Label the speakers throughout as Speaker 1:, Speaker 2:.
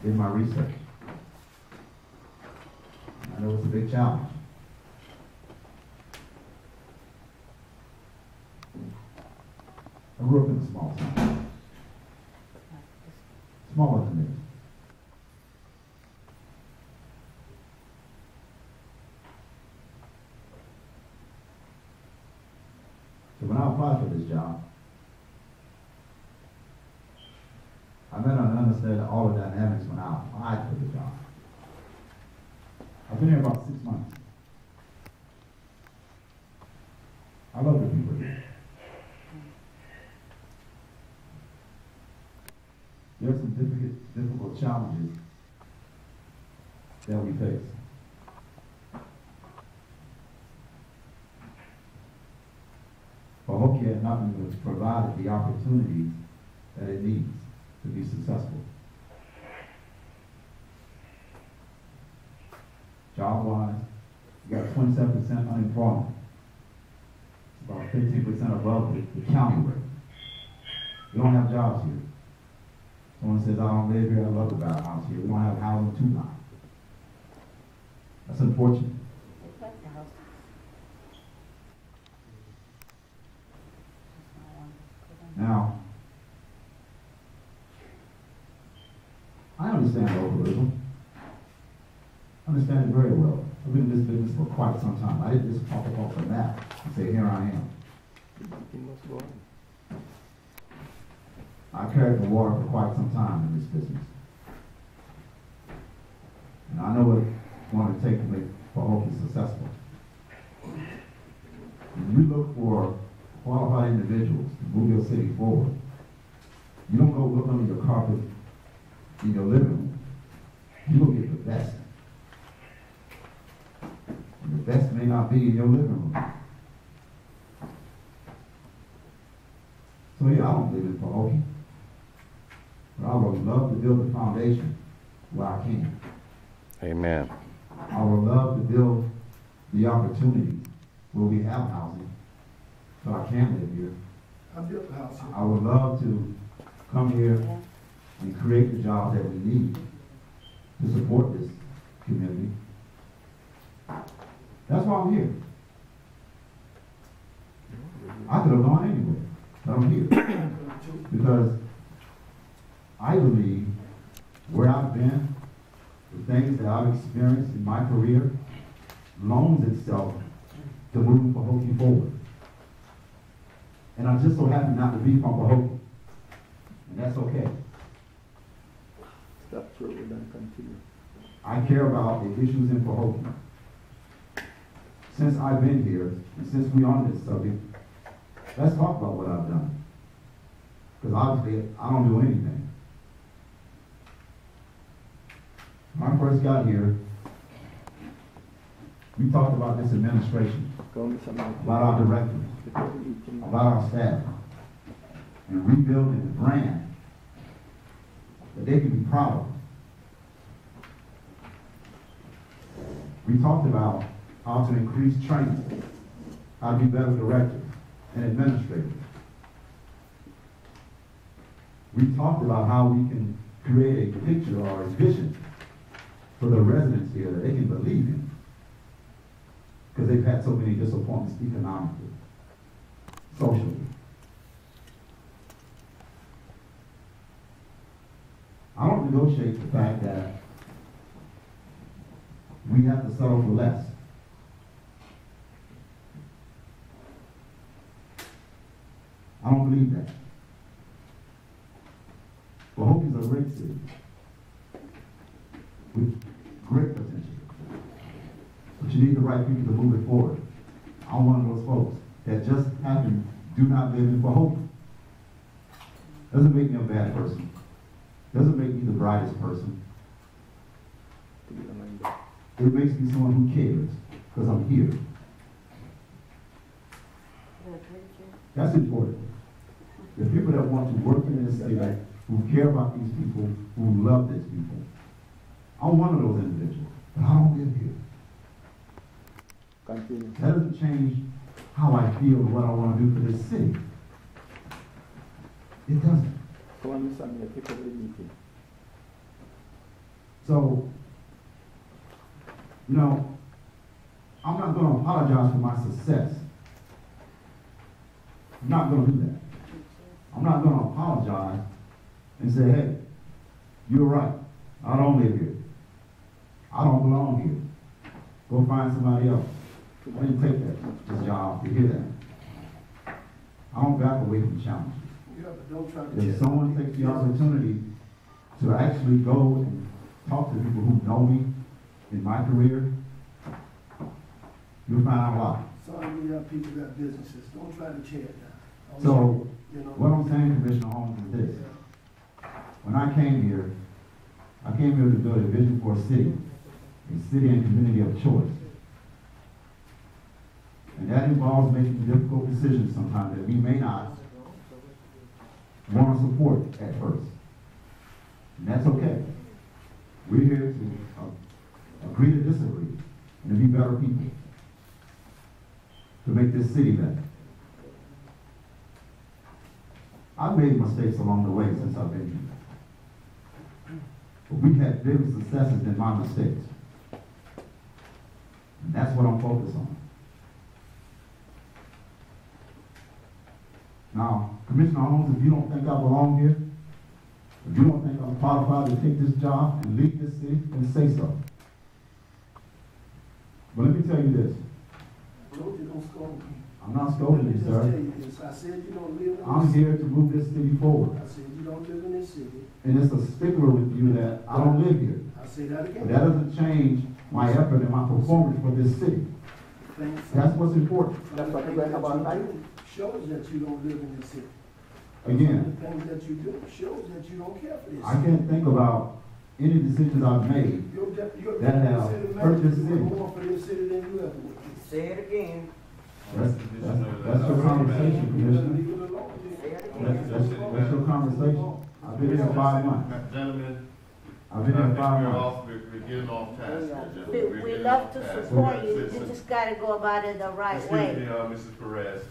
Speaker 1: did my research. I know it's a big challenge. I grew up in a small town. Smaller than this. So when I applied for this job, I met and understood all the dynamics when I applied for the job. I've been here about 6 months. I love the people here. There are some difficult challenges that we face. But Hope had nothing to provide the opportunities that it needs to be successful. Job-wise, you got 27% unemployment. It's about 15% above the county rate. We don't have jobs here. Someone says, I don't live here, I love the bad house here. We don't have housing to buy. That's unfortunate. Now, I understand localism. I understand it very well. I've been in this business for quite some time. I didn't just pop up off the map and say, here I am. I carried the water for quite some time in this business. And I know what it's going to take to make Hope successful. When you look for qualified individuals to move your city forward, you don't go look under your carpet in your living room. You go get the best. And the best may not be in your living room. So yeah, I don't live in Pahokee. But I would love to build a foundation where I can.
Speaker 2: Amen.
Speaker 1: I would love to build the opportunity where we have housing so I can live here.
Speaker 3: I built a house here.
Speaker 1: I would love to come here and create the jobs that we need to support this community. That's why I'm here. I could have gone anywhere, but I'm here because I believe where I've been, the things that I've experienced in my career, loans itself to move Pahokee forward. And I'm just so happy not to be from Pahokee. And that's okay.
Speaker 3: Stop through and then continue.
Speaker 1: I care about the issues in Pahokee. Since I've been here, and since we're on this subject, let's talk about what I've done. Because obviously, I don't do anything. When I first got here, we talked about this administration, about our directors, about our staff, and rebuilding the brand that they can be proud of. We talked about how to increase training, how to be better directors and administrators. We talked about how we can create a picture or a vision for the residents here that they can believe in, because they've had so many disappointments economically, socially. I don't negotiate the fact that we have to settle for less. I don't believe that. Pahokee is a great city with great potential. But you need the right people to move it forward. I'm one of those folks that just do not live in Pahokee. Doesn't make me a bad person. Doesn't make me the brightest person. It makes me someone who cares, because I'm here. That's important. The people that want to work in this city, who care about these people, who love these people. I'm one of those individuals, but I don't live here.
Speaker 3: Continue.
Speaker 1: That doesn't change how I feel and what I want to do for this city. It doesn't.
Speaker 3: Come on, Miss Amir, take over the meeting.
Speaker 1: So, you know, I'm not going to apologize for my success. I'm not going to do that. I'm not going to apologize and say, hey, you're right. I don't live here. I don't belong here. Go find somebody else. I didn't take this job to hear that. I don't back away from challenges.
Speaker 3: Yeah, but don't try to
Speaker 1: If someone takes the opportunity to actually go and talk to people who know me in my career, you'll find out a lot.
Speaker 3: Some of you people got businesses. Don't try to tear it down.
Speaker 1: So,
Speaker 3: You know,
Speaker 1: what I'm saying, Commissioner Holmes, is this. When I came here to build a vision for a city and community of choice. And that involves making difficult decisions sometimes that we may not want to support at first. And that's okay. We're here to agree to disagree and to be better people, to make this city better. I've made mistakes along the way since I've been here. But we've had bigger successes than my mistakes. And that's what I'm focused on. Now, Commissioner Holmes, if you don't think I belong here, if you don't think I'm qualified to take this job and lead this city, then say so. But let me tell you this.
Speaker 3: told you don't scold me.
Speaker 1: I'm not scolding you,
Speaker 3: Just
Speaker 1: sir.
Speaker 3: tell you this. I said you don't live in
Speaker 1: I'm
Speaker 3: this
Speaker 1: here to move this city forward.
Speaker 3: I said you don't live in this city.
Speaker 1: And it's a stickler with you that I don't live here.
Speaker 3: I say that again.
Speaker 1: But that doesn't change my effort and my performance for this city. That's what's important.
Speaker 3: That's what shows that you don't live in this city.
Speaker 1: Again,
Speaker 3: The things that you do shows that you don't care for this
Speaker 1: I can't think about any decisions I've made
Speaker 3: Your
Speaker 1: that have hurt this
Speaker 3: city
Speaker 1: city.
Speaker 3: more for this city than you ever would.
Speaker 2: Say it again.
Speaker 1: That's your conversation, Commissioner.
Speaker 3: Leave it alone.
Speaker 1: That's your conversation. I've been here for 5 months.
Speaker 4: Gentlemen,
Speaker 1: I've been here 5 months.
Speaker 4: we're getting off task here, gentlemen.
Speaker 5: We love to support you, you just gotta go about it the right
Speaker 4: Excuse me,
Speaker 5: way.
Speaker 4: Mrs. Perez.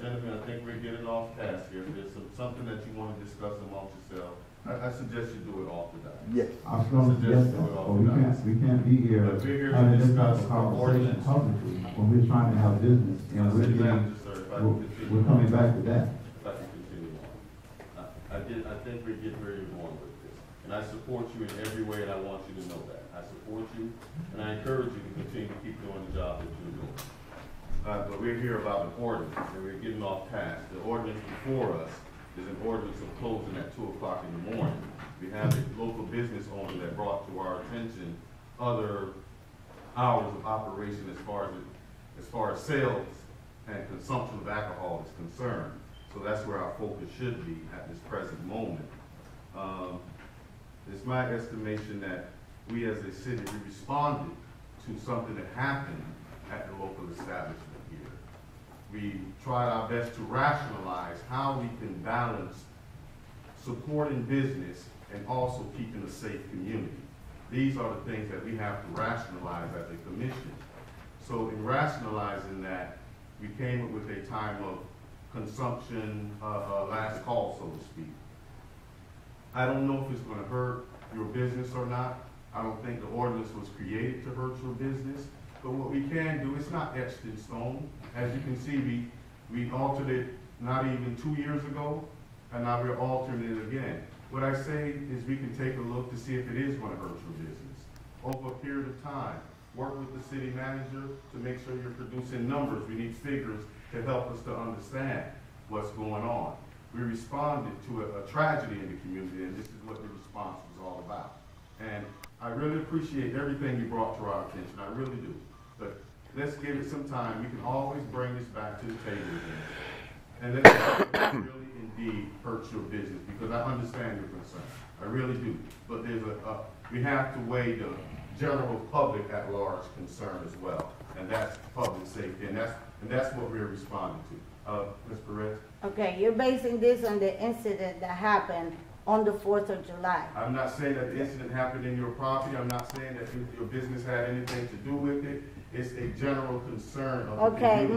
Speaker 4: Gentlemen, I think we're getting off task here. If there's something that you want to discuss amongst yourselves, I suggest you do it off the dime.
Speaker 2: Yes.
Speaker 1: I was going to suggest that, but we can't be here
Speaker 4: But we're here to
Speaker 1: having this type
Speaker 4: discuss
Speaker 1: of
Speaker 4: our
Speaker 1: conversation
Speaker 4: ordinance.
Speaker 1: publicly when we're trying to have business and
Speaker 4: City Manager, sir, if I can
Speaker 1: we're
Speaker 4: continue.
Speaker 1: coming back to that.
Speaker 4: If I can continue on. I think we're getting where you're going with this. And I support you in every way, and I want you to know that. I support you, and I encourage you to continue to keep doing the job that you're doing. But we're here about an ordinance, and we're getting off task. The ordinance before us is an ordinance of closing at 2 o'clock in the morning. We have a local business owner that brought to our attention other hours of operation as far as sales and consumption of alcohol is concerned. So that's where our focus should be at this present moment. It's my estimation that we as a city, we responded to something that happened at the local establishment here. We tried our best to rationalize how we can balance supporting business and also keeping a safe community. These are the things that we have to rationalize as a commission. So in rationalizing that, we came up with a time of consumption, last call, so to speak. I don't know if it's going to hurt your business or not. I don't think the ordinance was created to hurt your business. But what we can do, it's not etched in stone. As you can see, we altered it not even 2 years ago, and now we're altering it again. What I say is we can take a look to see if it is going to hurt your business. Over a period of time, work with the city manager to make sure you're producing numbers. We need figures to help us to understand what's going on. We responded to a tragedy in the community, and this is what the response was all about. And I really appreciate everything you brought to our attention. I really do. But let's give it some time. We can always bring this back to the table again. And let's really indeed hurt your business, because I understand your concern. I really do. But there's we have to weigh the general public at large concern as well. And that's public safety. And that's what we're responding to. Ms. Perez?
Speaker 5: Okay, you're basing this on the incident that happened on the 4th of July.
Speaker 4: I'm not saying that the incident happened in your property. I'm not saying that your business had anything to do with it. It's a general concern of the
Speaker 5: Okay,
Speaker 4: community.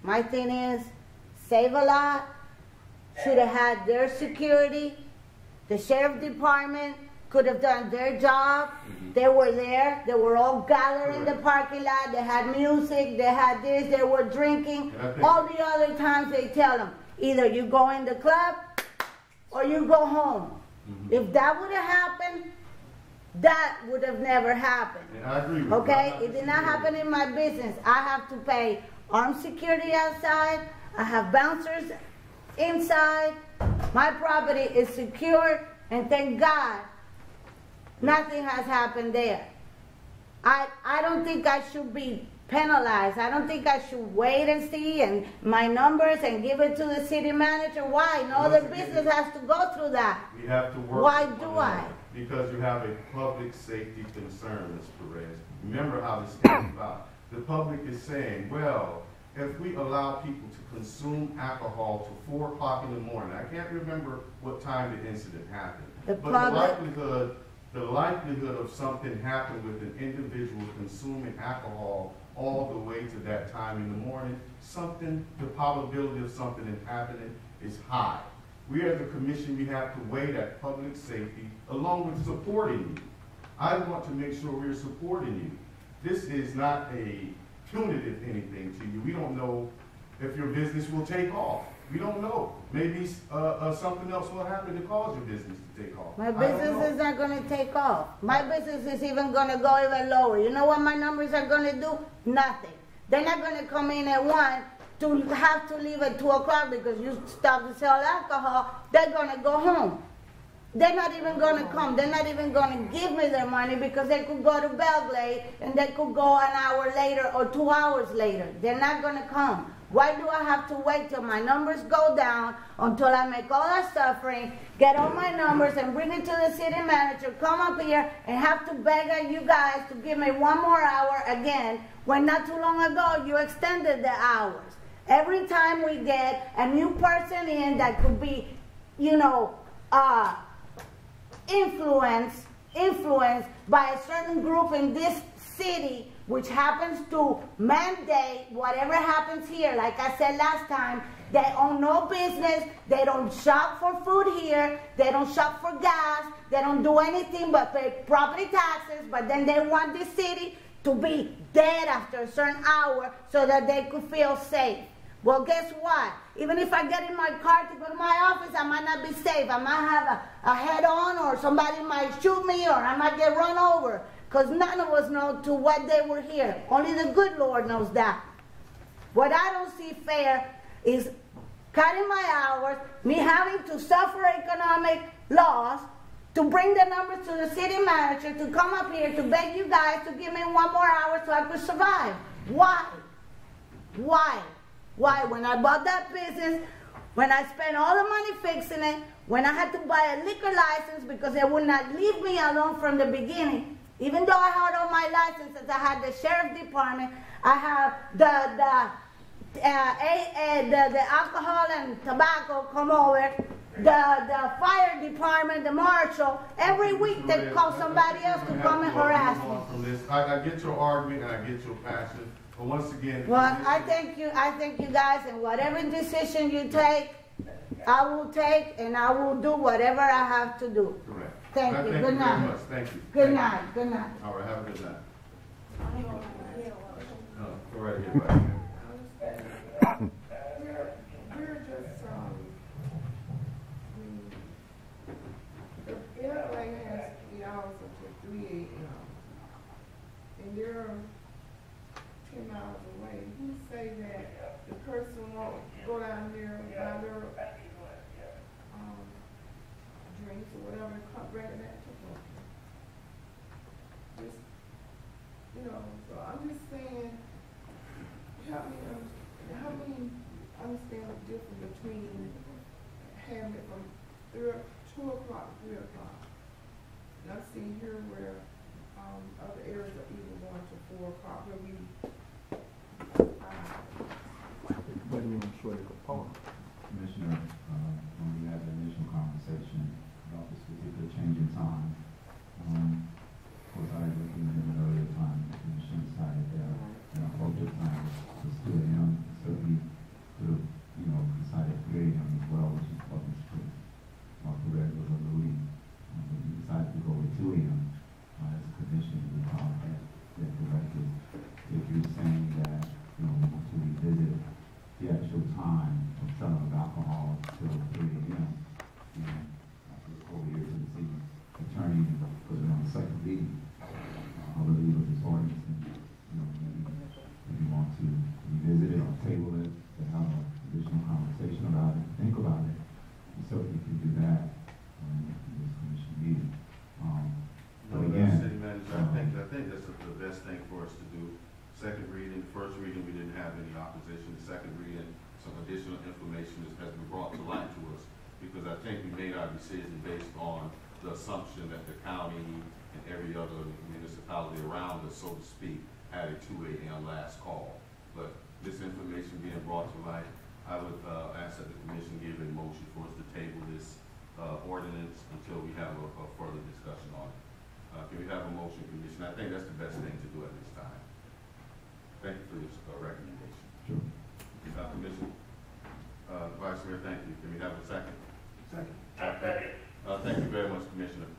Speaker 5: my thing is, Save-A-Lot should have had their security, the sheriff department, could have done their job. They were there. They were all gathered in the parking lot. They had music. They had this. They were drinking. All the other times they tell them, either you go in the club or you go home. If that would have happened, that would have never happened.
Speaker 4: And I agree with you.
Speaker 5: Okay? It did not happen in my business. I have to pay armed security outside. I have bouncers inside. My property is secured, and thank God nothing has happened there. I don't think I should be penalized. I don't think I should wait and see and my numbers and give it to the city manager. Why? No other business has to go through that.
Speaker 4: We have to work.
Speaker 5: Why do I?
Speaker 4: Because you have a public safety concern, Ms. Perez. Remember how this came about. The public is saying, well, if we allow people to consume alcohol till 4 o'clock in the morning, I can't remember what time the incident happened. The likelihood of something happening with an individual consuming alcohol all the way to that time in the morning, the probability of something happening is high. We as a commission, we have to weigh that public safety along with supporting you. I want to make sure we're supporting you. This is not a punitive anything to you. We don't know if your business will take off. We don't know. Maybe something else will happen to cause your business to take off.
Speaker 5: My business is not going to take off. My business is even going to go even lower. You know what my numbers are going to do? Nothing. They're not going to come in at 1 to have to leave at 2 o'clock because you stop to sell alcohol. They're going to go home. They're not even going to come. They're not even going to give me their money because they could go to Belgrade and they could go an hour later or 2 hours later. They're not going to come. Why do I have to wait till my numbers go down until I make all that suffering, get all my numbers and bring it to the city manager, come up here and have to beg at you guys to give me 1 more hour again when not too long ago you extended the hours. Every time we get a new person in that could be, influenced by a certain group in this city, which happens to mandate whatever happens here. Like I said last time, they own no business. They don't shop for food here. They don't shop for gas. They don't do anything but pay property taxes. But then they want this city to be dead after a certain hour so that they could feel safe. Well, guess what? Even if I get in my car to go to my office, I might not be safe. I might have a head-on, or somebody might shoot me, or I might get run over. Because none of us know to what they were here. Only the good Lord knows that. What I don't see fair is cutting my hours, me having to suffer economic loss, to bring the numbers to the city manager, to come up here to beg you guys to give me 1 more hour so I could survive. Why? Why? Why? When I bought that business, when I spent all the money fixing it, when I had to buy a liquor license because they would not leave me alone from the beginning, even though I had all my licenses, I had the sheriff department, I have the alcohol and tobacco come over, the fire department, the marshal. Every week they call somebody else to come and harass me.
Speaker 4: I get your argument and I get your passion, but once again,
Speaker 5: well, I thank you guys, and whatever decision you take, I will take, and I will do whatever I have to do.
Speaker 4: Correct.
Speaker 5: Thank you. Good night.
Speaker 4: Very much. Thank you.
Speaker 5: Good night. Good night.
Speaker 4: All right. Have a good night. Go right here, buddy.
Speaker 2: We're just, the airplane has 3 hours until 3 a.m. and they're 10 miles away. Who say that the person won't go down there and buy their drinks or whatever, come bring it back to them? Just, so I'm just saying, help me understand the difference between having it from 2 o'clock to 3 o'clock. And I've seen here where other areas are even going to 4 o'clock where we
Speaker 3: What do you mean, sure to go?
Speaker 1: Commissioner, when we had the initial conversation about this particular change in time, of course, I was looking at an earlier time, the commission decided that, hope the time was 2 a.m., so he could have, decided 3 a.m. as well, which is public street. Mark Perez was alluding, but he decided to go with meeting, I believe, of this ordinance, and, you know, maybe want to revisit it or table it, to have an additional conversation about it, think about it. We certainly can do that in this commission meeting. But again,
Speaker 4: City Manager, I think that's the best thing for us to do. Second reading, first reading, we didn't have any opposition. Second reading, some additional information has been brought to light to us, because I think we made our decision based on the assumption that the county and every other municipality around us, so to speak, had a 2 a.m. last call. But this information being brought to light, I would ask that the commission give a motion for us to table this ordinance until we have a further discussion on it. Can we have a motion, commission? I think that's the best thing to do at this time. Thank you for this recommendation.
Speaker 1: sure.
Speaker 4: Commission, Vice Mayor, thank you. Can we have a second?
Speaker 3: Second.
Speaker 4: Thank you very much, Commissioner.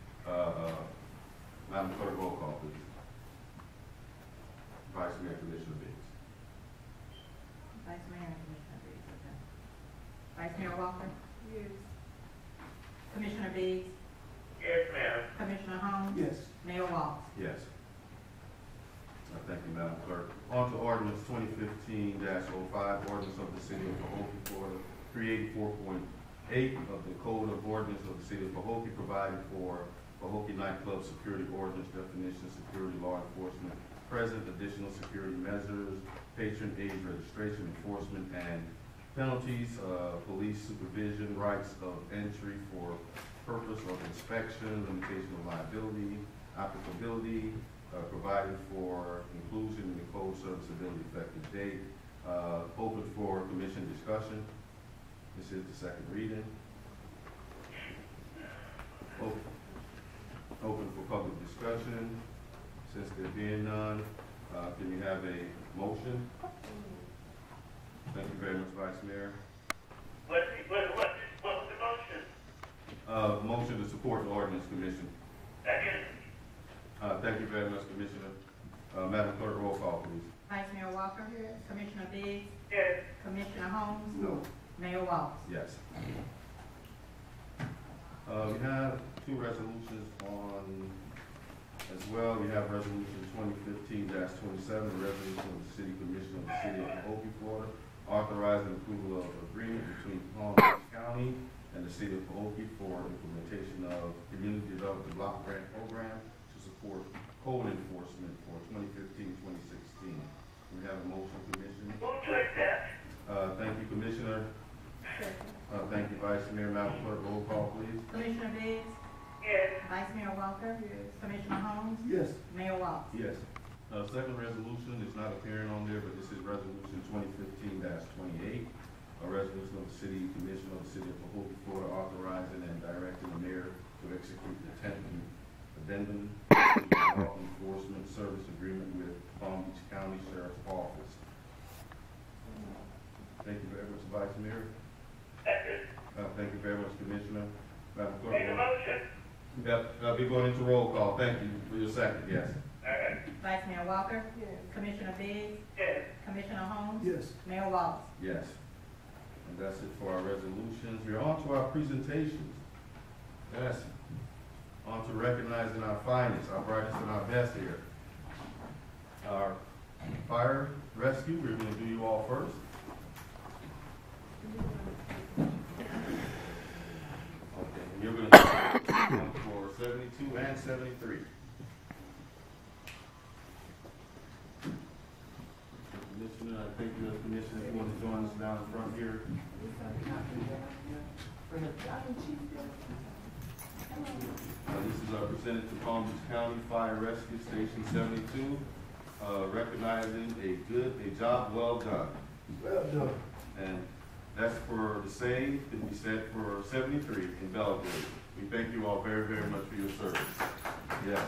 Speaker 4: Madam Clerk, roll call, please. Vice Mayor, Commissioner Biggs.
Speaker 6: Vice Mayor and Commissioner Biggs, okay. Vice Mayor Walker?
Speaker 2: Yes.
Speaker 6: Commissioner Biggs?
Speaker 7: Yes, ma'am.
Speaker 6: Commissioner Holmes?
Speaker 3: Yes.
Speaker 6: Mayor Waltz?
Speaker 4: Yes. Thank you, Madam Clerk. On to ordinance 2015-05, ordinance of the City of Pahokee, Florida, creating 4.8 of the Code of Ordinance of the City of Pahokee, providing for Pahokee nightclub security ordinance definition, security law enforcement, present additional security measures, patron age registration enforcement, and penalties, police supervision, rights of entry for purpose of inspection, limitation of liability, applicability, providing for inclusion in the code serviceability effective date, open for commission discussion. This is the second reading. Open for public discussion. Since there being none, can we have a motion? Thank you very much, Vice Mayor.
Speaker 7: What was the motion?
Speaker 4: Motion to support the ordinance, Commission.
Speaker 7: Second.
Speaker 4: Thank you very much, Commissioner. Madam Clerk, roll call, please.
Speaker 6: Vice Mayor Walker?
Speaker 2: Yes.
Speaker 6: Commissioner Biggs?
Speaker 7: Yes.
Speaker 6: Commissioner Holmes?
Speaker 3: No.
Speaker 6: Mayor Waltz?
Speaker 4: Yes. We have two resolutions on as well. We have resolution 2015-27, a resolution of the City Commission of the City of Pahokee, Florida, authorizing approval of agreement between Comm Holmes County and the City of Pahokee for implementation of Community Development Block Grant Program to support code enforcement for 2015-2016. We have a motion, Commission.
Speaker 7: Move to accept.
Speaker 4: Thank you, Commissioner. Thank you, Vice Mayor. Madam Clerk, roll call, please.
Speaker 6: Commissioner Biggs?
Speaker 7: Yes.
Speaker 6: Vice Mayor Walker?
Speaker 2: Yes.
Speaker 6: Commissioner Holmes?
Speaker 3: Yes.
Speaker 6: Mayor Waltz?
Speaker 4: Yes. Second resolution is not appearing on there, but this is resolution 2015-28, a resolution of the City Commission of the City of Pahokee, Florida, authorizing and directing the mayor to execute the 10th addendum to the law enforcement service agreement with Palm Beach County Sheriff's Office. Thank you very much, Vice Mayor.
Speaker 7: Second.
Speaker 4: Thank you very much, Commissioner. Madam Clerk.
Speaker 7: Make a motion.
Speaker 4: Yep, we're going into roll call. Thank you for your second, yes.
Speaker 7: Second.
Speaker 6: Vice Mayor Walker?
Speaker 2: Yes.
Speaker 6: Commissioner Biggs?
Speaker 7: Yes.
Speaker 6: Commissioner Holmes?
Speaker 3: Yes.
Speaker 6: Mayor Waltz?
Speaker 4: Yes. And that's it for our resolutions. We're on to our presentations. Yes. On to recognizing our finest, our brightest and our best here. Our fire rescue, we're going to do you all first. Okay, and you're going to do for 72 and 73. Commissioner, I think the commissioner, if you want to join us down in front here. This is presented to Palm Beach County Fire Rescue Station 72, recognizing a job well done.
Speaker 3: Well done.
Speaker 4: And that's for the same that we said for 73 in Belgrade. We thank you all very, very much for your service. Yes.